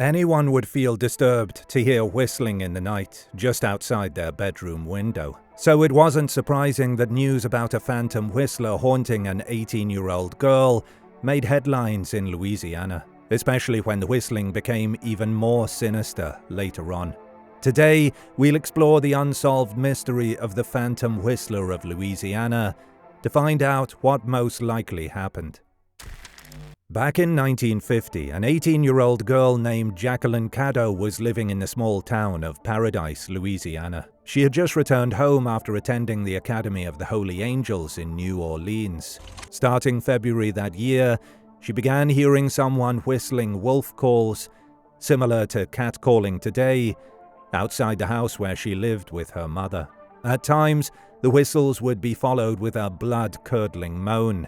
Anyone would feel disturbed to hear whistling in the night just outside their bedroom window. So it wasn't surprising that news about a phantom whistler haunting an 18-year-old girl made headlines in Louisiana, especially when the whistling became even more sinister later on. Today, we'll explore the unsolved mystery of the Phantom Whistler of Louisiana to find out what most likely happened. Back in 1950, an 18-year-old girl named Jacqueline Caddo was living in the small town of Paradise, Louisiana. She had just returned home after attending the Academy of the Holy Angels in New Orleans. Starting February that year, she began hearing someone whistling wolf calls, similar to catcalling today, outside the house where she lived with her mother. At times, the whistles would be followed with a blood-curdling moan,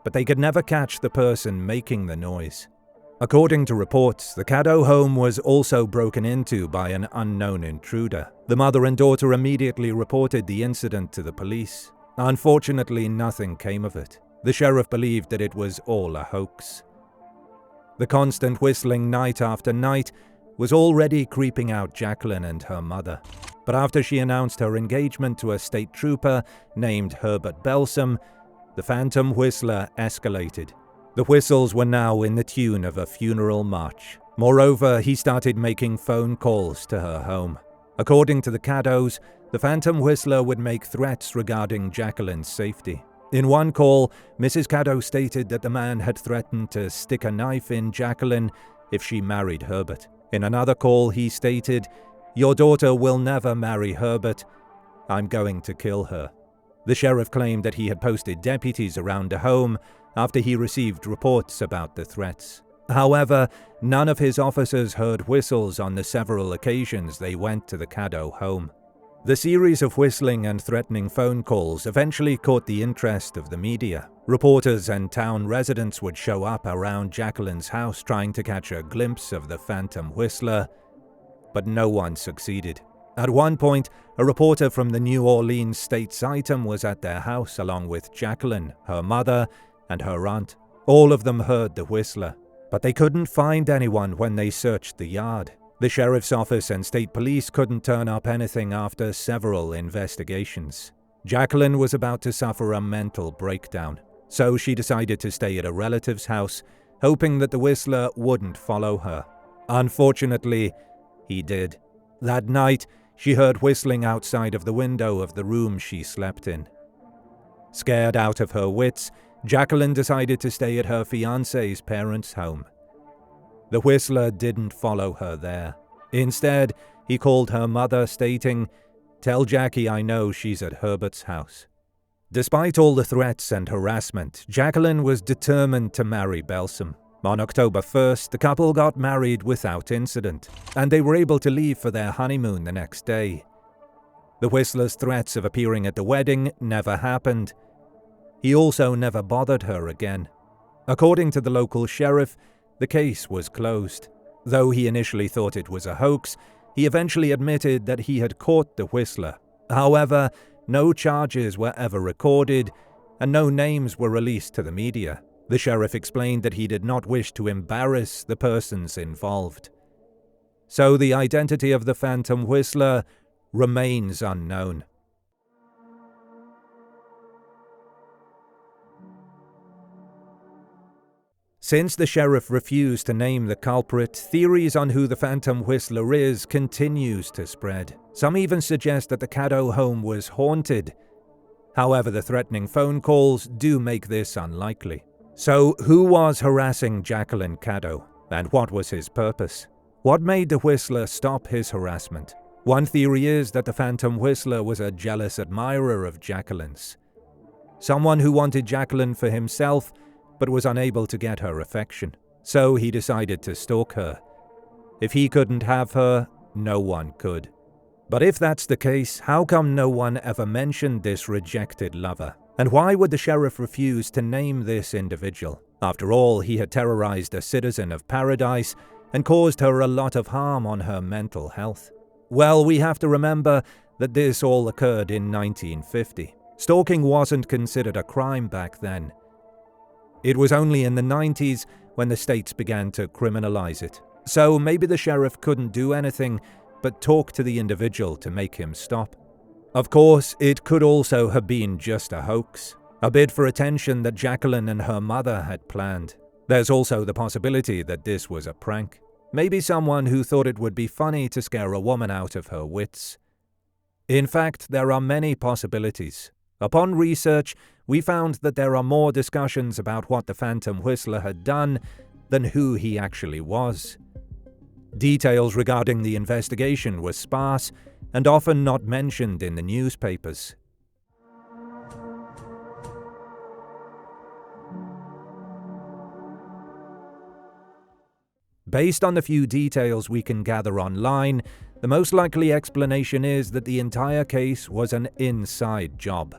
but they could never catch the person making the noise. According to reports, the Caddo home was also broken into by an unknown intruder. The mother and daughter immediately reported the incident to the police. Unfortunately, nothing came of it. The sheriff believed that it was all a hoax. The constant whistling night after night was already creeping out Jacqueline and her mother. But after she announced her engagement to a state trooper named Herbert Belsom, the Phantom Whistler escalated. The whistles were now in the tune of a funeral march. Moreover, he started making phone calls to her home. According to the Caddos, the Phantom Whistler would make threats regarding Jacqueline's safety. In one call, Mrs. Caddo stated that the man had threatened to stick a knife in Jacqueline if she married Herbert. In another call, he stated, "Your daughter will never marry Herbert. I'm going to kill her." The sheriff claimed that he had posted deputies around the home after he received reports about the threats. However, none of his officers heard whistles on the several occasions they went to the Caddo home. The series of whistling and threatening phone calls eventually caught the interest of the media. Reporters and town residents would show up around Jacqueline's house trying to catch a glimpse of the Phantom Whistler, but no one succeeded. At one point, a reporter from the New Orleans State-Item was at their house along with Jacqueline, her mother, and her aunt. All of them heard the whistler, but they couldn't find anyone when they searched the yard. The sheriff's office and state police couldn't turn up anything after several investigations. Jacqueline was about to suffer a mental breakdown, so she decided to stay at a relative's house, hoping that the whistler wouldn't follow her. Unfortunately, he did. That night, she heard whistling outside of the window of the room she slept in. Scared out of her wits, Jacqueline decided to stay at her fiancé's parents' home. The whistler didn't follow her there. Instead, he called her mother, stating, "Tell Jackie I know she's at Herbert's house." Despite all the threats and harassment, Jacqueline was determined to marry Belsom. On October 1st, the couple got married without incident, and they were able to leave for their honeymoon the next day. The whistler's threats of appearing at the wedding never happened. He also never bothered her again. According to the local sheriff, the case was closed. Though he initially thought it was a hoax, he eventually admitted that he had caught the whistler. However, no charges were ever recorded, and no names were released to the media. The sheriff explained that he did not wish to embarrass the persons involved. So the identity of the Phantom Whistler remains unknown. Since the sheriff refused to name the culprit, theories on who the Phantom Whistler is continues to spread. Some even suggest that the Caddo home was haunted. However, the threatening phone calls do make this unlikely. So, who was harassing Jacqueline Caddo, and what was his purpose? What made the Whistler stop his harassment? One theory is that the Phantom Whistler was a jealous admirer of Jacqueline's. Someone who wanted Jacqueline for himself, but was unable to get her affection. So he decided to stalk her. If he couldn't have her, no one could. But if that's the case, how come no one ever mentioned this rejected lover? And why would the sheriff refuse to name this individual? After all, he had terrorized a citizen of Paradise and caused her a lot of harm on her mental health. Well, we have to remember that this all occurred in 1950. Stalking wasn't considered a crime back then. It was only in the 90s when the states began to criminalize it. So maybe the sheriff couldn't do anything but talk to the individual to make him stop. Of course, it could also have been just a hoax, a bid for attention that Jacqueline and her mother had planned. There's also the possibility that this was a prank. Maybe someone who thought it would be funny to scare a woman out of her wits. In fact, there are many possibilities. Upon research, we found that there are more discussions about what the Phantom Whistler had done than who he actually was. Details regarding the investigation were sparse and often not mentioned in the newspapers. Based on the few details we can gather online, the most likely explanation is that the entire case was an inside job.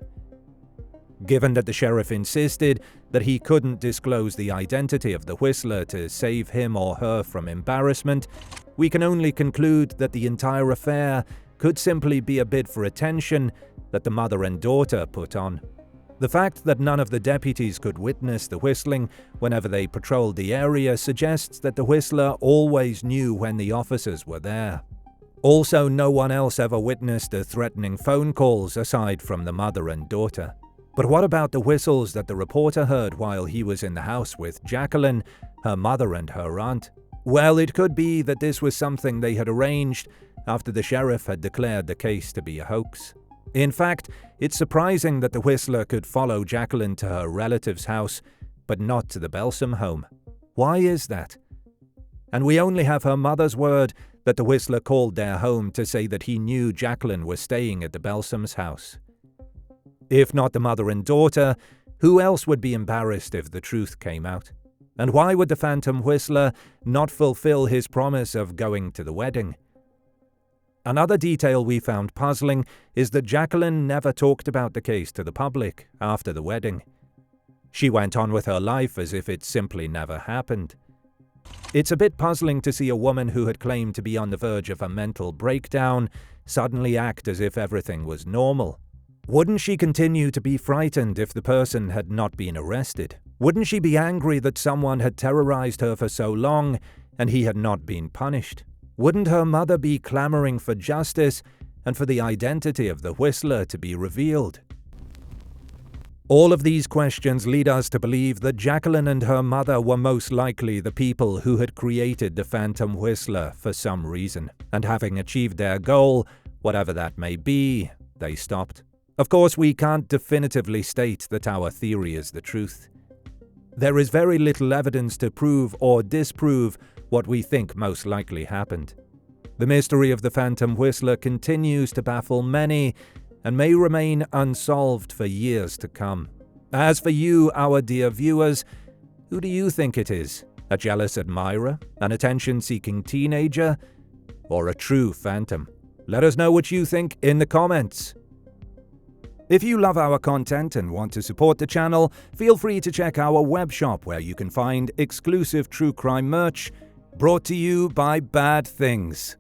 Given that the sheriff insisted that he couldn't disclose the identity of the Whistler to save him or her from embarrassment, we can only conclude that the entire affair could simply be a bid for attention that the mother and daughter put on. The fact that none of the deputies could witness the whistling whenever they patrolled the area suggests that the Whistler always knew when the officers were there. Also, no one else ever witnessed the threatening phone calls aside from the mother and daughter. But what about the whistles that the reporter heard while he was in the house with Jacqueline, her mother and her aunt? Well, it could be that this was something they had arranged after the sheriff had declared the case to be a hoax. In fact, it's surprising that the Whistler could follow Jacqueline to her relative's house, but not to the Belsom home. Why is that? And we only have her mother's word that the Whistler called their home to say that he knew Jacqueline was staying at the Belsom's house. If not the mother and daughter, who else would be embarrassed if the truth came out? And why would the Phantom Whistler not fulfill his promise of going to the wedding? Another detail we found puzzling is that Jacqueline never talked about the case to the public after the wedding. She went on with her life as if it simply never happened. It's a bit puzzling to see a woman who had claimed to be on the verge of a mental breakdown suddenly act as if everything was normal. Wouldn't she continue to be frightened if the person had not been arrested? Wouldn't she be angry that someone had terrorized her for so long and he had not been punished? Wouldn't her mother be clamoring for justice and for the identity of the Whistler to be revealed? All of these questions lead us to believe that Jacqueline and her mother were most likely the people who had created the Phantom Whistler for some reason, and having achieved their goal, whatever that may be, they stopped. Of course, we can't definitively state that our theory is the truth. There is very little evidence to prove or disprove what we think most likely happened. The mystery of the Phantom Whistler continues to baffle many and may remain unsolved for years to come. As for you, our dear viewers, who do you think it is? A jealous admirer? An attention-seeking teenager? Or a true phantom? Let us know what you think in the comments. If you love our content and want to support the channel, feel free to check our web shop where you can find exclusive true crime merch brought to you by Bad Things.